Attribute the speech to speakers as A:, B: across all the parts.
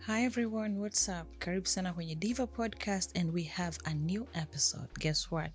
A: Hi everyone, what's up? Karibu sana kwenye Diva Podcast and we have a new episode. Guess what?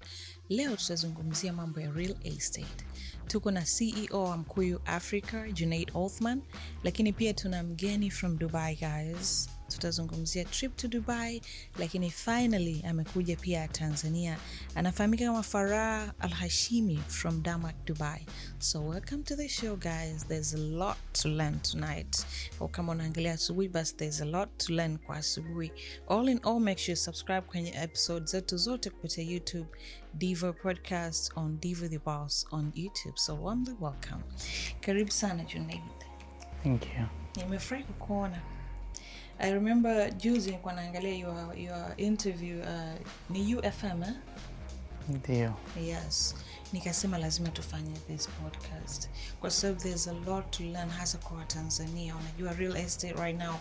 A: Leo tutazungumzia mambo ya real estate. Tuko na CEO wa Mkuyu Africa, Juneid Othman, lakini pia tuna mgeni from Dubai, guys. Tutazungumzia trip to Dubai, lakini finally amekuja pia Tanzania. Anafahamika kama Farah Al-Hashimi from DAMAC Dubai. So welcome to the show, guys. There's a lot to learn tonight. Or kama unaangalia asubuhi, but there's a lot to learn kwa asubuhi. All in all, make sure you subscribe kwenye episodes zetu zote kupitia YouTube, Diva Podcast on Diva the Boss on YouTube. So warmly welcome. Karibu sana Juneid.
B: Thank you.
A: Nimefurahi kukuona. I remember juzi nilikuwa naangalia your interview ni UFM eh?
B: Ndio.
A: Yes. Nikasema lazima tufanye this podcast kwa sababu there's a lot to learn hasa kwa Tanzania. Unajua real estate right now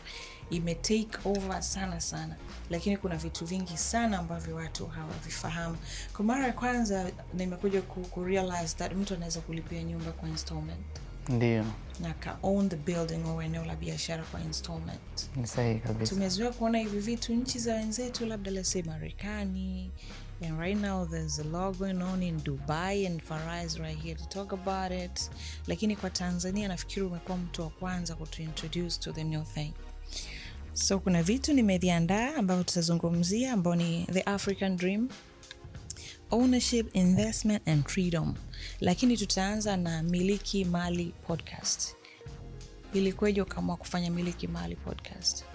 A: ime take over sana, lakini kuna vitu vingi sana ambavyo watu hawavifahamu. Kwa mara ya kwanza nimekuja ku realize that mtu anaweza kulipia nyumba kwa installment.
B: Ndio.
A: Na ka own the building au eneo la biashara kwa installment.
B: Ni sahihi kabisa.
A: Tumezoea kuona hivi vitu nchi za wenzetu, labda let's say Marekani. And right now there's a lot going on in Dubai and Farah is right here to talk about it. Lakini kwa Tanzania nafikiri umekuwa mtu wa kwanza kutuintroduce to the new thing. So kuna vitu nimeviandaa ambavyo tutazungumzia ambao ni the African dream, ownership, investment and freedom. Lakini tutaanza na Miliki Mali podcast. Ilikuwaje kama kufanya Miliki Mali podcast?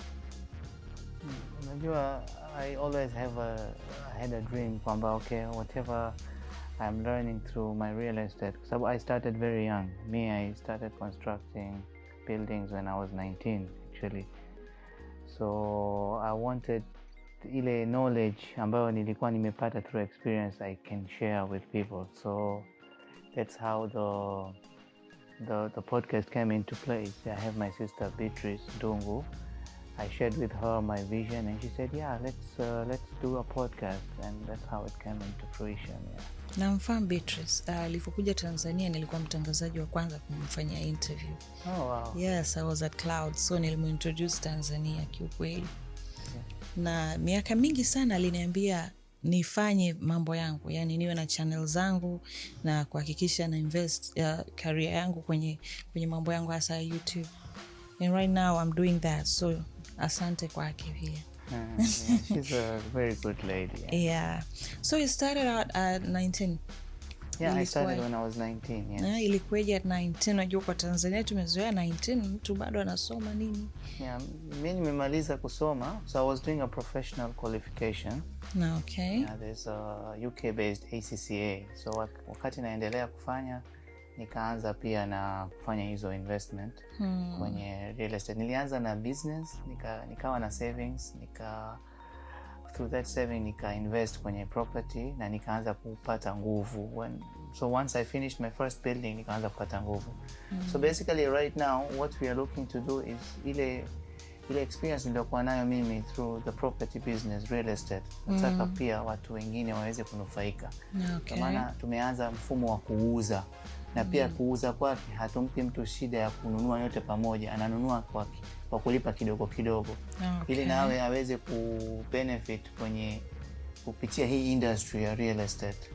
B: Unajua, I always had a dream kwamba okay, whatever I'm learning through my real estate. So I started very young. I started constructing buildings when I was 19 actually. So I wanted ile knowledge ambayo nilikuwa nimepata through experience I can share with people. So that's how the podcast came into place. I have my sister Beatrice Dungu. I shared with her my vision and she said, yeah, let's do a podcast, and that's how it came into fruition. Yeah.
A: Namfahamu Beatrice. Alipokuja Tanzania nilikuwa mtangazaji wa kwanza kumfanyia interview.
B: Oh wow.
A: Yes, I was at Cloud, so nilimintroduce Tanzania kiukweli.
B: Yeah.
A: Na miaka mingi sana aliniambia nifanye mambo yangu, yani niwe na channel zangu na kuhakikisha na invest career yangu kwenye mambo yangu hasa YouTube. And right now I'm doing that. So asante kwake pia.
B: Yeah, she's a very good lady.
A: Yeah. So you started out at 19.
B: Yeah, I started when I was 19. Yes.
A: Ilikuwaje at 19? Unajua kwa Tanzania tumezoea 19 mtu bado anasoma nini?
B: Yeah, mimi nimemaliza kusoma, so I was doing a professional qualification.
A: Okay.
B: Yeah, there's a UK based ACCA. So wakati naendelea kufanya nikaanza pia na kufanya hizo investment kwenye real estate. Nilianza na business, nikawa na savings, through that saving nika invest kwenye property na nikaanza kupata nguvu. So once I finished my first building nikaanza kupata nguvu. So basically right now what we are looking to do is ile experience niliyokuwa nayo mimi through the property business, real estate. Nataka pia watu wengine waweze kunufaika.
A: Okay.
B: Kwa maana tumeanza mfumo wa kuuza. Na pia kuuza kwake hatumpi mtu shida ya kununua yote pamoja, ananunua kwa kulipa kidogo kidogo.
A: Okay.
B: Ili nawe aweze kubenefit kwenye kupitia hii industry ya real estate.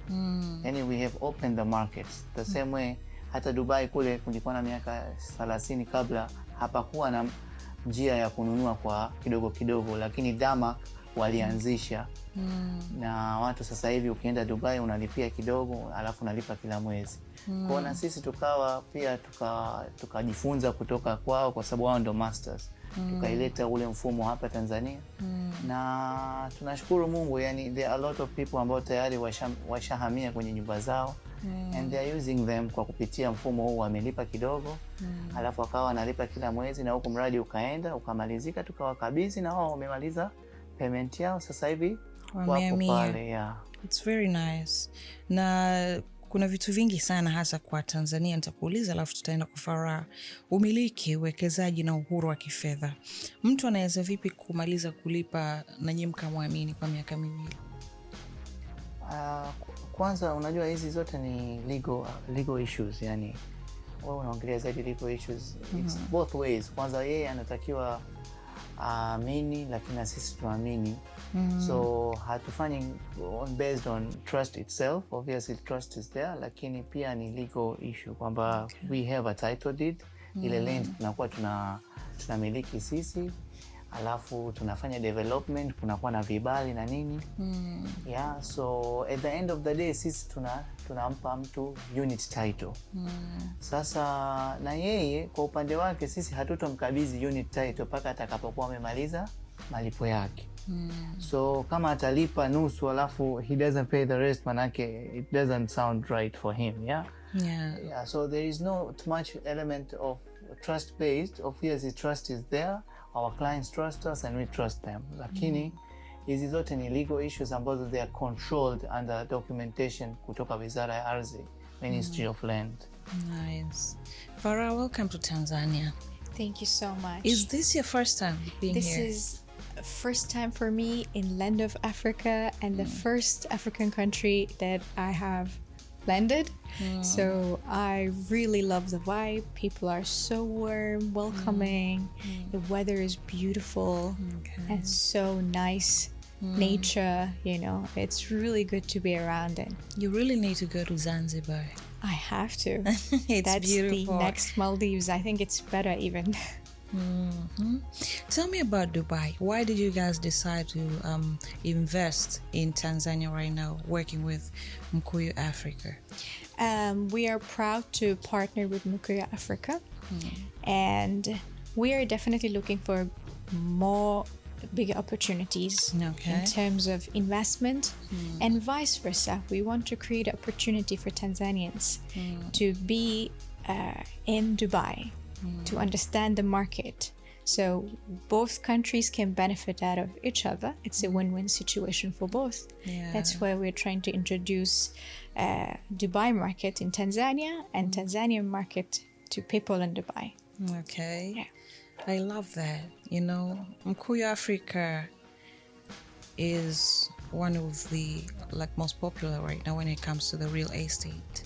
B: Yani we have opened the markets the same way. Hata Dubai kule kulikuwa na miaka 30 kabla hapakuwa na njia ya kununua kwa kidogo kidogo, lakini DAMAC walianzisha. Na watu sasa hivi ukienda Dubai unalipia kidogo alafu unalipa kila mwezi. Kwa na sisi tukawa pia tukajifunza kutoka kwao kwa sababu wao ndo masters. Tukaileta ule mfumo hapa Tanzania. Na tunashukuru Mungu, yani there are a lot of people ambao tayari washahamia kwenye nyumba zao. And they are using them kwa kupitia mfumo huu, wamelipa kidogo alafu wakawa wanalipa kila mwezi, na huko mradi ukaenda ukamalizika, tukawakabidhi na wao wamemaliza payment yao, sasa hivi wapo pale. Yeah.
A: It's very nice. Na kuna vitu vingi sana hasa kwa Tanzania nitakuuliza, alafu tutaenda kwa Farah. Umiliki, uwekezaji na uhuru wa kifedha. Mtu anaweza vipi kumaliza kulipa na nyinyi mkamwamini kwa miaka 2?
B: Kwanza unajua hizi zote ni legal issues, yani wewe unaongelea zaidi legal issues. It's both ways. Kwanza yeye anatakiwa aamini, lakini na sisi tuamini. So hatufanyi based on trust itself. Obviously trust is there, lakini pia ni legal issue kwamba we have a title deed. Ile land tunakuwa tunamiliki sisi, alafu tunafanya development, kunakuwa na vibali na nini. Yeah, so at the end of the day sisi tunampa mtu unit title. Sasa na yeye kwa upande wake sisi hatutomkabidhi unit title mpaka atakapokuwa amemaliza malipo yake. So kama atalipa nusu alafu he doesn't pay the rest, manake it doesn't sound right for him. Yeah. So there is no too much element of trust based. Obviously trust is there, our clients trust us and we trust them, lakini hizi zote ni legal issues ambazo they are controlled under documentation kutoka Wizara ya Ardhi, Ministry of Land.
A: Nice. Farah, welcome to Tanzania.
C: Thank you so much.
A: Is this your first time being here?
C: This is first time for me in land of Africa and the first African country that I have landed. So I really love the vibe. People are so warm, welcoming. The weather is beautiful and so nice. Nature, you know, it's really good to be around it.
A: You really need to go to Zanzibar.
C: I have to.
A: It's beautiful.
C: The next Maldives. I think it's better even.
A: Tell me about Dubai. Why did you guys decide to invest in Tanzania right now, working with Mkuyu Africa?
C: We are proud to partner with Mkuyu Africa, and we are definitely looking for more bigger opportunities in terms of investment, and vice versa. We want to create opportunity for Tanzanians to be in Dubai, to understand the market, so both countries can benefit out of each other. It's a win-win situation for both. That's why we're trying to introduce Dubai market in Tanzania and Tanzanian market to people in Dubai.
A: I love that. You know, Mkuyu Africa is one of the most popular right now when it comes to the real estate.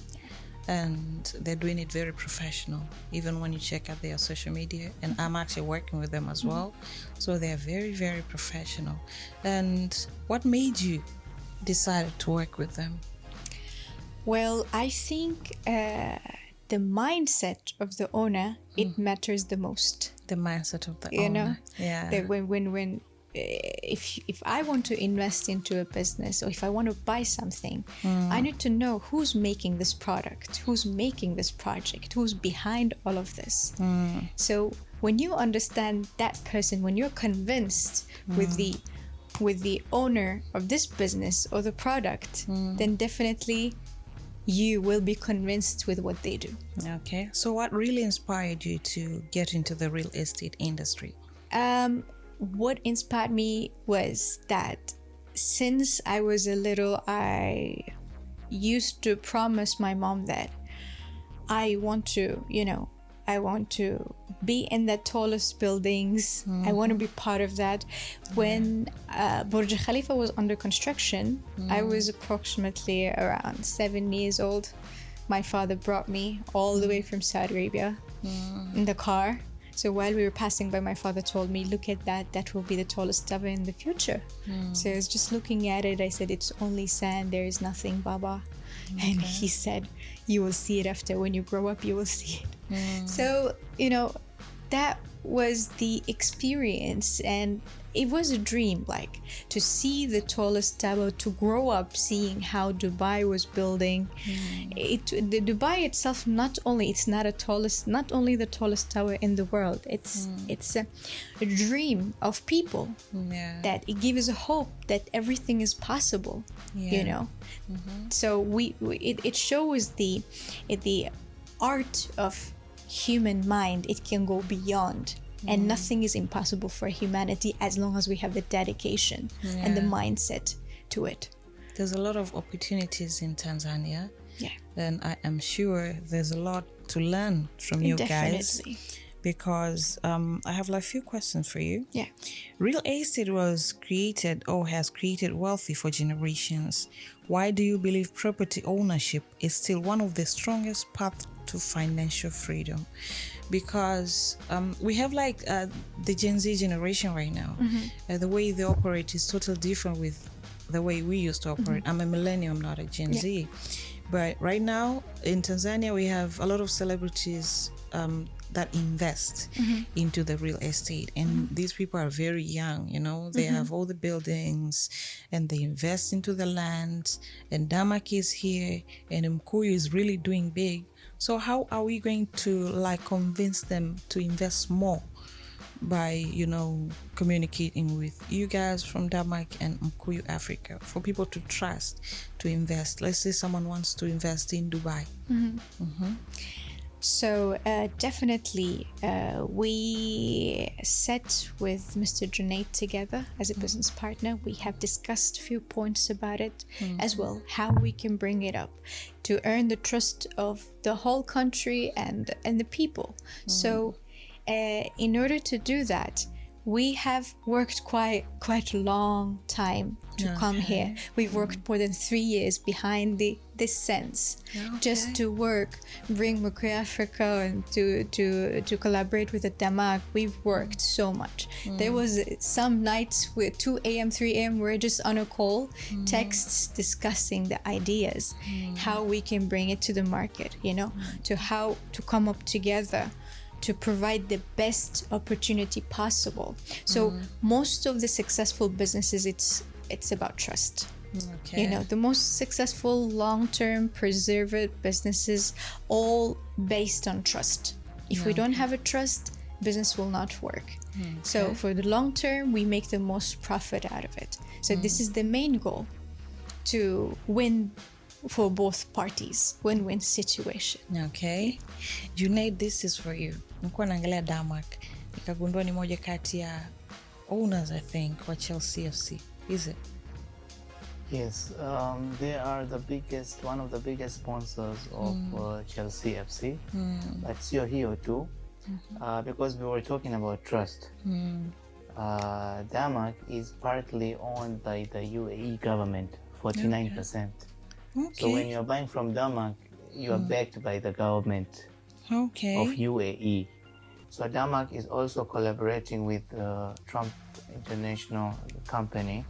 A: And they're doing it very professional, even when you check out their social media. And I'm actually working with them as well. So they're very, very professional. And what made you decide to work with them?
C: Well, I think the mindset of the owner, it matters the most.
A: The mindset of the owner.
C: You know?
A: Yeah.
C: When if I want to invest into a business, or if I want to buy something, I need to know who's making this product, who's making this project, who's behind all of this. So when you understand that person, when you're convinced with the owner of this business or the product, then definitely you will be convinced with what they do.
A: Okay. So what really inspired you to get into the real estate industry?
C: What inspired me was that since I was a little, I used to promise my mom that I want to, I want to be in the tallest buildings. I want to be part of that. When Burj Khalifa was under construction, I was approximately around 7 years old. My father brought me all the way from Saudi Arabia in the car. So while we were passing by, my father told me, look at that will be the tallest tower in the future. So I was just looking at it. I said, it's only sand, there is nothing, Baba. And he said, you will see it after, when you grow up, you will see it. So, that was the experience, and it was a dream, to see the tallest tower, to grow up seeing how Dubai was building. The Dubai itself, not only the tallest tower in the world, it's a dream of people, that it gives a hope that everything is possible, So it shows the art of human mind. It can go beyond, and nothing is impossible for humanity as long as we have the dedication and the mindset to it.
A: There's a lot of opportunities in Tanzania, and I am sure there's a lot to learn from you guys, because I have a few questions for you. Real estate was created, or has created, wealthy for generations. Why do you believe property ownership is still one of the strongest paths to financial freedom? because we have like the Gen Z generation right now. The way they operate is totally different with the way we used to operate. I'm a millennium, not a Gen Z. But right now in Tanzania, we have a lot of celebrities that invest into the real estate, and these people are very young, you know. They have all the buildings and they invest into the land, and DAMAC is here and Mkuyu is really doing big. So how are we going to like convince them to invest more? By, you know, communicating with you guys from DAMAC and Mkuyu Africa for people to trust to invest. Let's say someone wants to invest in Dubai.
C: So definitely we sat with Mr. Juneid together as a business partner. We have discussed a few points about it as well, how we can bring it up to earn the trust of the whole country and the people. So in order to do that, we have worked quite a long time to come here. We've worked more than 3 years behind this sense, just to work, bring Mkuyu Africa and to collaborate with the DAMAC. We've worked so much. There was some nights with 2 a.m., 3 a.m. we're just on a call, texts discussing the ideas, how we can bring it to the market, you know, to how to come up together to provide the best opportunity possible. So most of the successful businesses, it's about trust. You know, the most successful long-term preserved businesses all based on trust. If we don't have a trust, business will not work. So for the long term, we make the most profit out of it. So this is the main goal, to win for both parties, win-win situation.
A: Okay. Juneid, this is for you. Nilikuwa naangalia DAMAC, nikagundua ni moja kati ya owners, I think, wa Chelsea FC. Is it?
B: Yes, they are one of the biggest sponsors of Chelsea FC. But you're here too, because we were talking about trust. DAMAC is partly owned by the UAE government, 49%. So when you're buying from DAMAC, you are backed by the government of UAE. So DAMAC is also collaborating with Trump International Company.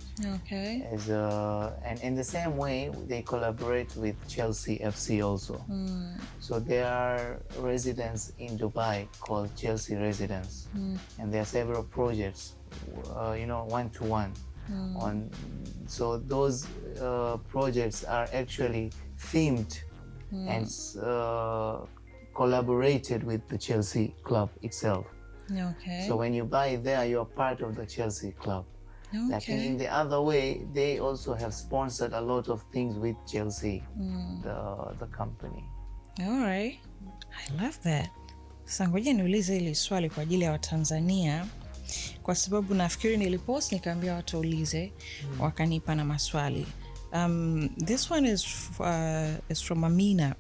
B: And in the same way, they collaborate with Chelsea FC also. So there are residents in Dubai called Chelsea residents, and there are several projects, one-to-one. So those projects are actually themed and collaborated with the Chelsea club itself. So when you buy there, you're part of the Chelsea club. Like in the other way, they also have sponsored a lot of things with Chelsea, the company.
A: All right. I love that. Sasa ngoja niulize hili swali kwa ajili ya Watanzania, kwa sababu nafikiri nilipost nikaambia watu ulize, wakanipa na maswali. This one is from Amina.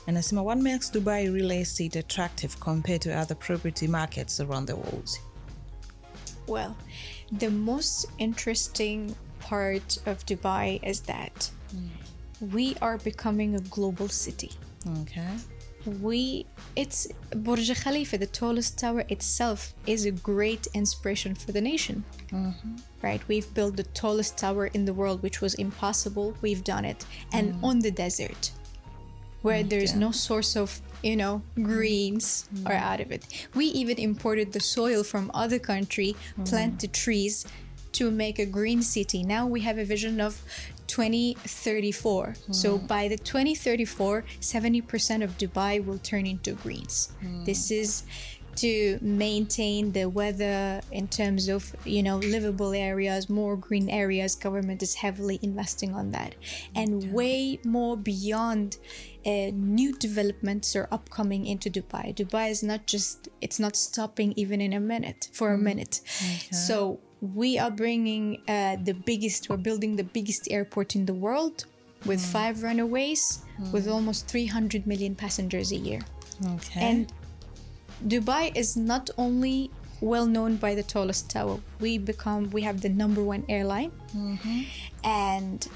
A: Anasema, what makes Dubai real estate attractive compared to other property markets around the world?
C: Well, the most interesting part of Dubai is that we are becoming a global city. It's Burj Khalifa, the tallest tower itself, is a great inspiration for the nation. Right? We've built the tallest tower in the world, which was impossible. We've done it. And on the desert, where there's no source of, greens or out of it. We even imported the soil from other country, planted trees to make a green city. Now we have a vision of 2034. So by the 2034, 70% of Dubai will turn into greens. This is to maintain the weather in terms of, livable areas, more green areas. Government is heavily investing on that. And way more beyond new developments are upcoming into Dubai. Dubai is it's not stopping even for a minute. So we are bringing we're building the biggest airport in the world with 5 runways, with almost 300 million passengers a year. And Dubai is not only well known by the tallest tower. We have the #1 airline, and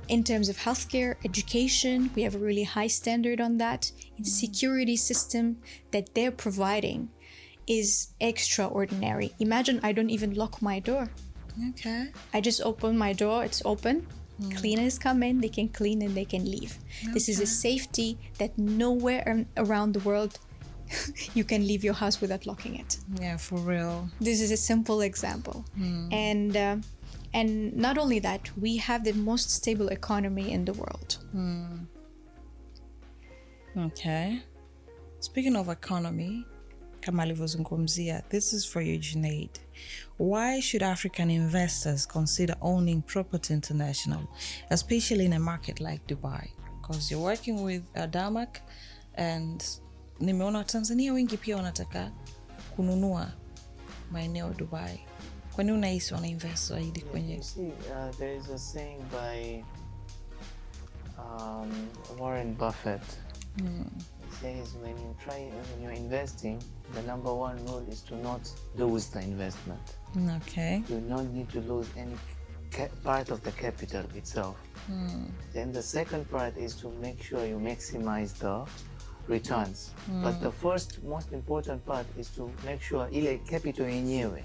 C: In terms of healthcare, education, we have a really high standard on that. The security system that they're providing is extraordinary. Imagine I don't even lock my door.
A: Okay.
C: I just open my door, it's open. Cleaners come in, they can clean and they can leave. This is a safety that nowhere around the world you can leave your house without locking it.
A: Yeah, for real.
C: This is a simple example. And not only that, we have the most stable economy in the world.
A: Okay. Speaking of economy, kama alivyozungumzia, this is for you, Juneid. Why should African investors consider owning Property International, especially in a market like Dubai? Because you're working with DAMAC, and nimeona Tanzania wengi pia wanataka kununua maeneo Dubai. Kwa nini unahisi wana invest zaidi kwenye?
B: You see, there is a saying by Warren Buffett. He says when you're investing, the number one rule is to not lose the investment.
A: Okay.
B: You don't need to lose any part of the capital itself. Then the second part is to make sure you maximize the returns. But the first most important part is to make sure ile capital yenyewe,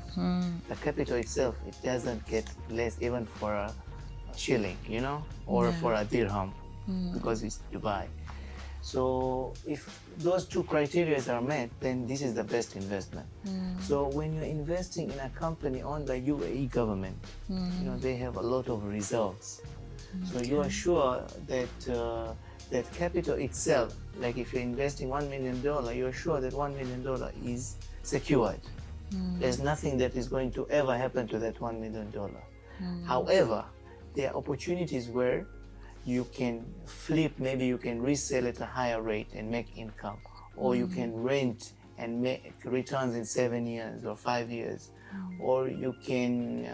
B: the capital itself, it doesn't get less even for a shilling, you know, or for a dirham, because it's Dubai. So if those two criteria are met, then this is the best investment. So when you're investing in a company owned by UAE government, you know, they have a lot of reserves. So you are sure that that capital itself, like if you're investing $1 million, you're sure that $1 million is secured. There's nothing that is going to ever happen to that $1 million. However, there are opportunities where you can flip, maybe you can resell at a higher rate and make income, or you can rent and make returns in 7 years or 5 years, or you can,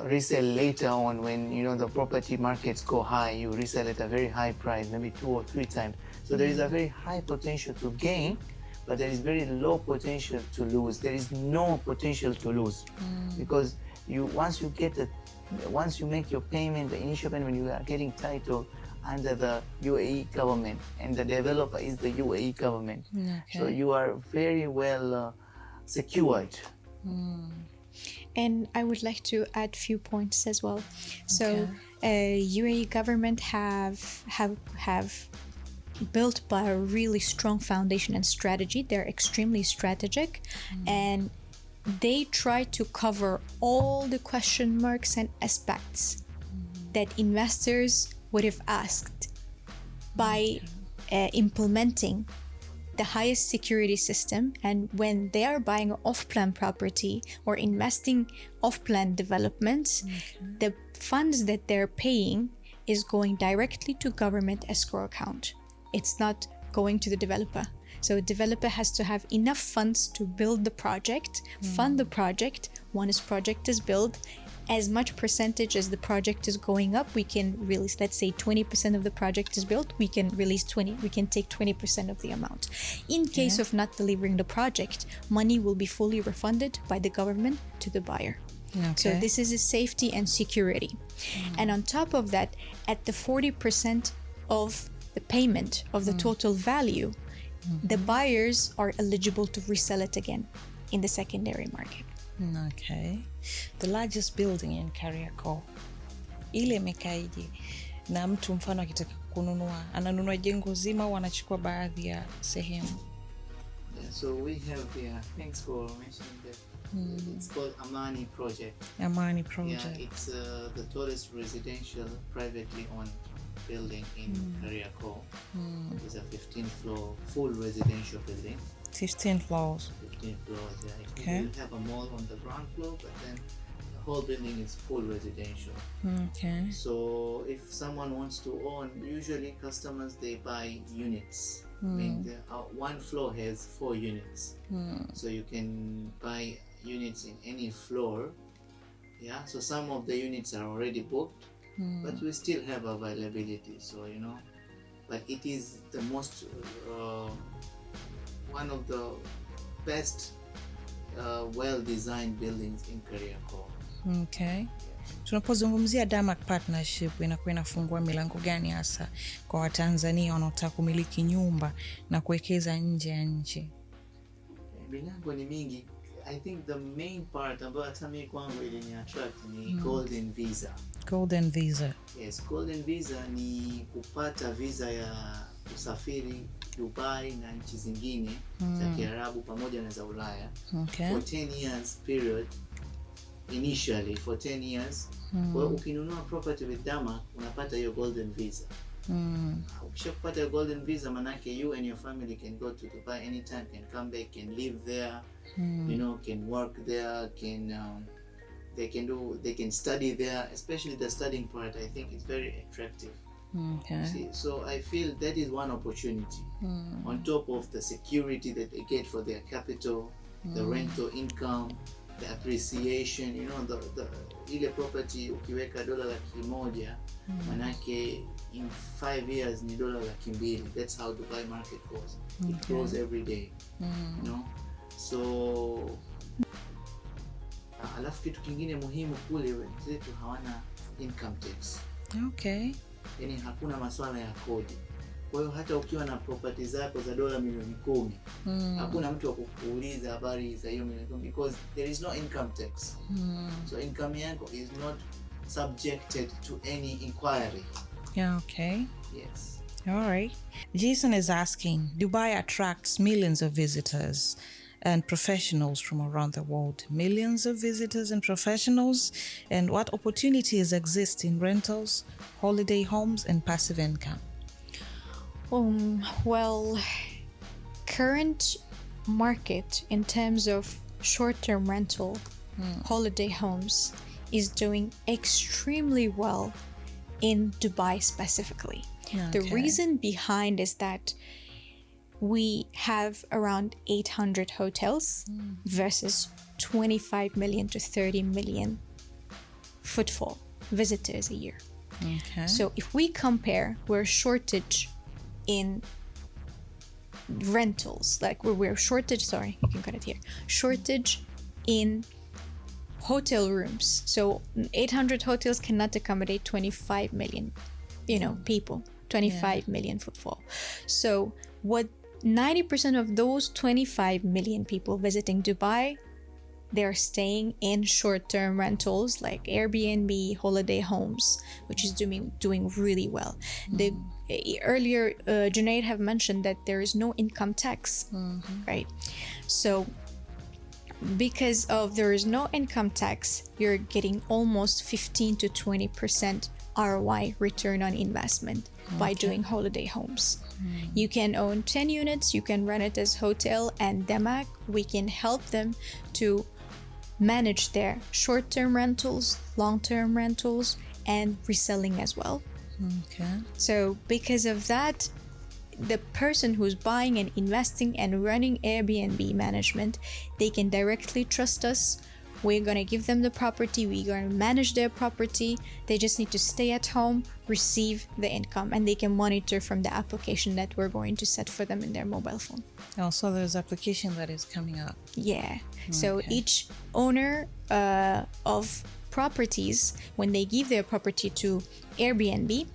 B: resell later on when, the property markets go high, you resell at a very high price, maybe 2 or 3 times. So there is a very high potential to gain, but there is very low potential to lose. There is no potential to lose because once you make your payment, the initial payment, when you are getting title under the UAE government, and the developer is the UAE government, so you are very well secured.
C: And I would like to add a few points as well. So UAE government have built by a really strong foundation and strategy. They're extremely strategic, and they try to cover all the question marks and aspects that investors would have asked by implementing the highest security system. And when they are buying off-plan property or investing off-plan developments, the funds that they're paying is going directly to government escrow account. It's not going to the developer. So a developer has to have enough funds to build the project, fund the project. Once project is built, as much percentage as the project is going up, we can release, let's say 20% of the project is built, we can release 20, we can take 20% of the amount. In case of not delivering the project, money will be fully refunded by the government to the buyer. So this is a safety and security. And on top of that, at the 40% of the payment of the total value, the buyers are eligible to resell it again in the secondary market.
A: Okay. The largest building in Kariakoo, ile imekaije? Na mtu mfano akitaka kununua, ananunua jengo zima au anachukua baadhi ya sehemu?
B: So we have, thanks for mentioning that. It's called Amani Project.
A: Amani Project.
B: Yeah, it's the tallest residential privately owned building in Kariakoo. It's a 15-floor full residential building.
A: 15 floors.
B: 15 floors, yeah.
A: Okay.
B: You have a mall on the ground floor, but then the whole building is full residential.
A: Okay.
B: So if someone wants to own, usually customers, they buy units. I mean, one floor has 4 units. So you can buy units in any floor. Yeah, so some of the units are already booked, but we still have availability. So, but it is the most, one of the best well-designed buildings in Kariakoo.
A: Okay. Tunapozungumzia DAMAC partnership inakuwa inafungua milango gani hasa kwa Watanzania wanaotaka kumiliki nyumba na kuwekeza nje ya nchi?
B: Milango ni mingi. I think the main part ambayo hata mimi kwangu ilini attract ni golden visa.
A: Golden visa.
B: Yes, golden visa ni kupata visa ya kusafiri Dubai na nchi zingine za Kiarabu pamoja na za Ulaya.
A: Okay.
B: For 10 years period. Initially for 10 years. Kwa hiyo ukinunua property with DAMAC unapata hiyo golden visa. Ukishapata hiyo golden visa manake you and your family can go to Dubai anytime, can come back, can live there, you know, can work there, they can study there, especially the studying part. I think it's very attractive.
A: Okay.
B: See, so I feel that is one opportunity on top of the security that they get for their capital, the rental income, the appreciation, you know, the ile property ukiweka $100,000 manake in 5 years ni $200,000. That's how Dubai market goes. It grows every day. You know, so alafu kitu kingine muhimu kule wenzetu hawana income tax.
A: Okay.
B: Yani hakuna masuala ya kodi. Kwa hiyo hata ukiwa na property zako za $10 milioni, hakuna mtu wa kukuuliza habari za hiyo milioni 10 because there is no income tax. So income yako is not subjected to any inquiry.
A: Yeah, okay.
B: Yes.
A: All right. Jason is asking, Dubai attracts millions of visitors and professionals from around the world. Millions of visitors and professionals. And what opportunities exist in rentals, holiday homes, and passive income?
C: Well, current market in terms of short-term rental, holiday homes is doing extremely well in Dubai specifically.
A: Okay.
C: The reason behind is that we have around 800 hotels versus 25 million to 30 million footfall visitors a year.
A: Okay.
C: So if we compare, we're shortage in rentals, like we're shortage, sorry, you can cut it here, shortage in hotel rooms. So 800 hotels cannot accommodate 25 million, you know, people, 25 million footfall. So what 90% of those 25 million people visiting Dubai, they're staying in short-term rentals like Airbnb, holiday homes, which is doing really well. Earlier, Juneid have mentioned that there is no income tax, right? So because of there is no income tax, you're getting almost 15 to 20% ROI, return on investment, by doing holiday homes. You can own 10 units, you can run it as hotel, and DAMAC, we can help them to manage their short-term rentals, long-term rentals, and reselling as well.
A: Okay.
C: So because of that, the person who's buying and investing and running Airbnb management, they can directly trust us. We're going to give them the property, we're going to manage their property. They just need to stay at home, receive the income, and they can monitor from the application that we're going to set for them in their mobile phone.
A: Also, there's application that is coming up.
C: Yeah. So each owner of properties, when they give their property to Airbnb,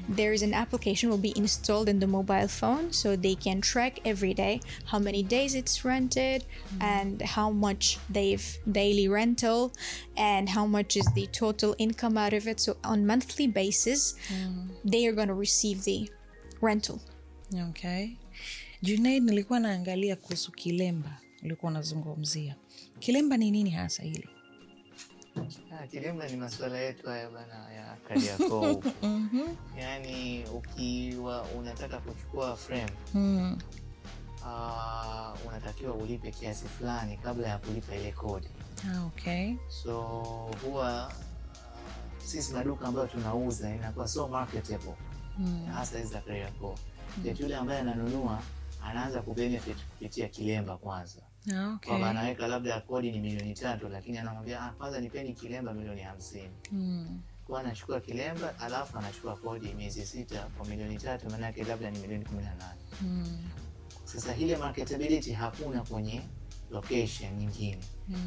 C: there is an application will be installed in the mobile phone, so they can track every day how many days it's rented and how much they've daily rental and how much is the total income out of it. So on monthly basis, they are going to receive the rental.
A: Okay. Juneid, nilikuwa naangalia kuhusu kilemba. Ulikuwa unazungumzia. Kilemba ni nini hasa hili?
B: Kilemba ni masuala yetu haya bana ya Kariakoo. Yani ukiwa unataka kuchukua frame, unatakiwa ulipe kiasi fulani kabla ya kulipa ile kodi.
A: Okay.
B: So huwa sisi maduka ambayo tunauza inakuwa so marketable. Hasa hizi za Kariakoo. Yule ambaye ananunua anaanza kubenefit kupitia kilemba kwanza.
A: Okay.
B: Kwa maana anaweka labda kodi ni milioni 3, lakini anamwambia kwanza nipeni kilemba milioni 50. Kwa anachukua kilemba alafu anachukua kodi miezi 6 kwa milioni 3, maana yake labda ni milioni 18. Sasa ile marketability hakuna kwenye location nyingine.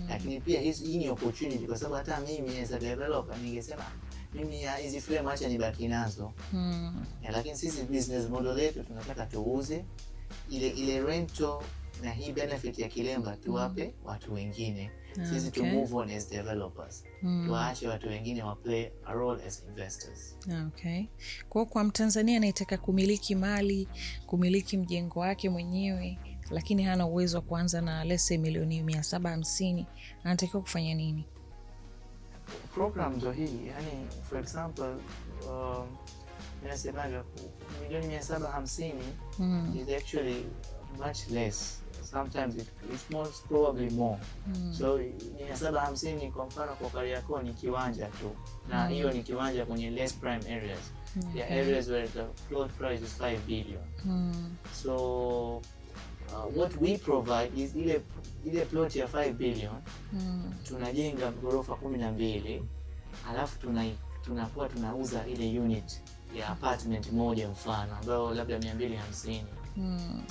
B: Lakini pia hii ni opportunity, kwa sababu hata mimi as a developer ningesema mimi hizi frame acha nibaki nazo. Lakini sisi business model yetu tunataka tuuze ile rental na hii benefit ya kilemba tuwape watu wengine. Sisi to move on as developers. Tuache watu wengine wa play a role as investors.
A: Okay. Kwa Mtanzania anayetaka kumiliki mali, kumiliki mjengo wake mwenyewe, lakini hana uwezo wa kuanza na let's say milioni 750, anatakiwa kufanya nini?
B: Programs hii, yani for example, ninasemaga milioni 750 is actually much less. Sometimes it's most probably more. So 750 kwa mfano kwa Kariakoo ni kiwanja tu, na hiyo ni kiwanja kwenye less prime areas. The areas where the plot price is 5 billion. So what we provide is ile plot ya 5 billion tunajenga ghorofa 12, alafu tunakuwa tunauza ile unit ya apartment moja mfano ambayo labda 250.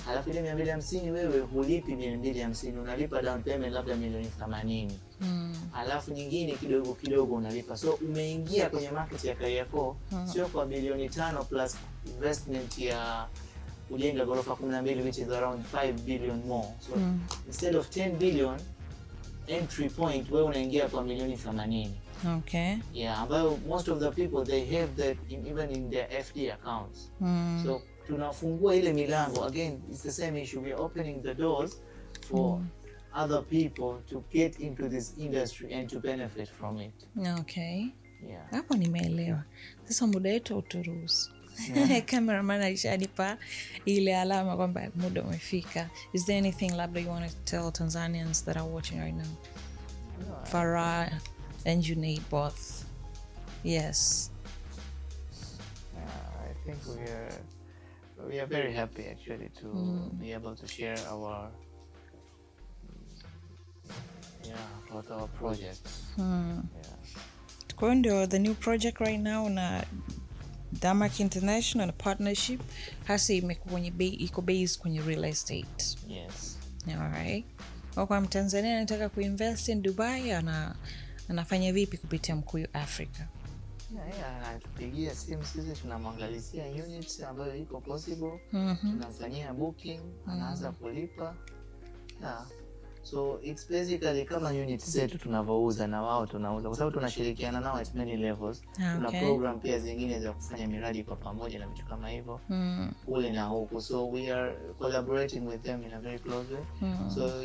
B: Alafu ile 250 wewe hulipi 250, unalipa down payment labda milioni 80. Alafu nyingine kidogo kidogo unalipa. So umeingia kwenye market ya Kariakoo sio kwa bilioni 5 plus investment ya kujenga ghorofa 12 which is around 5 billion more. So instead of 10 billion entry point, wewe unaingia kwa milioni 80.
A: Okay.
B: Yeah, ambayo most of the people they have that even in their FD accounts. So tunafungua ile milango. Again, it's the same issue. We are opening the doors for other people to get into this industry and to benefit from it.
A: Okay.
B: Yeah.
A: Hapo nimeelewa. Sasa muda wetu uturuhusu. Cameraman alishanipa ile alama kwamba muda umefika. Is there anything labda you want to tell Tanzanians that are watching right now?
B: No,
A: Farah and Juneid both. Yes.
B: I think we are very happy actually to be able to share our about our projects.
A: Kwa ndio the new project right now na DAMAC International partnership hasa imekuwa kwenye iko based kwenye real estate.
B: Yes.
A: Alright. Kwa Mtanzania anataka kuinvest in Dubai anafanya vipi kupitia Mkuyu Africa?
B: Anatupigia simu sisi, tunamwangalizia units ambayo iko possible, tunamfanyia booking, anaanza kulipa. So it's basically kama unit zetu tunavouza na wao tunauza, kwa sababu tunashirikiana nao at many levels. Tuna program pia zingine za kufanya miradi kwa pamoja na vitu kama hivyo kule na huku. So we are collaborating with them in a very close way. So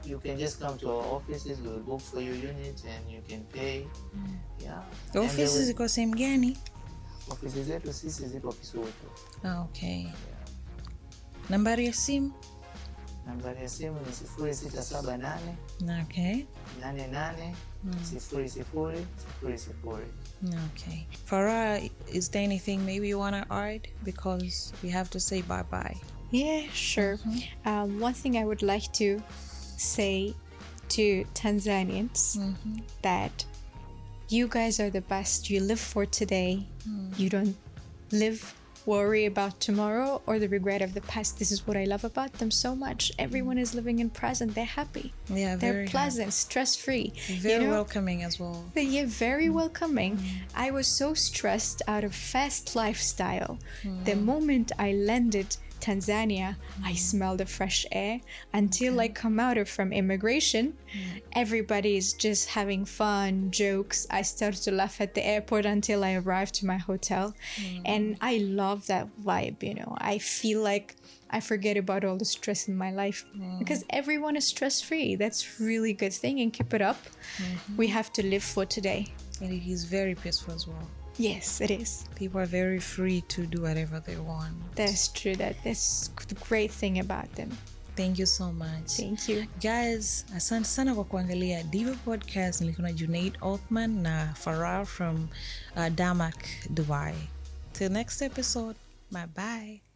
B: you can just come to our offices, we will book for your unit and you can pay.
A: Offices ziko sehemu gani?
B: Offices zetu sisi ziko Kisutu.
A: Okay. Nambari ya simu?
B: Nambari ya simu ni 0678
A: Okay.
B: 88 00 00.
A: Okay. Farah, is there anything maybe you want to add? Because we have to say bye-bye.
C: Yeah, sure. One thing I would like to say to Tanzanians that you guys are the best. You live for today. You don't worry about tomorrow or the regret of the past. This is what I love about them so much. Everyone is living in present. They're happy.
A: Yeah,
C: they're pleasant, stress-free.
A: Very welcoming as well.
C: Yeah, very welcoming. I was so stressed out of fast lifestyle. The moment I landed Tanzania, I smell the fresh air. Until I come out from immigration, everybody is just having fun, jokes. I started to laugh at the airport until I arrived to my hotel. And I love that vibe, you know. I feel like I forget about all the stress in my life because everyone is stress-free. That's really good thing, and keep it up. We have to live for today.
A: And it is very peaceful as well.
C: Yes, it is.
A: People are very free to do whatever they want.
C: That's true. That's the great thing about them.
A: Thank you so much.
C: Thank you.
A: Guys, asante sana kwa kuangalia Diva Podcast. Nilikuwa na Juneid Othman na Farah from DAMAC Dubai. Till next episode. Bye-bye.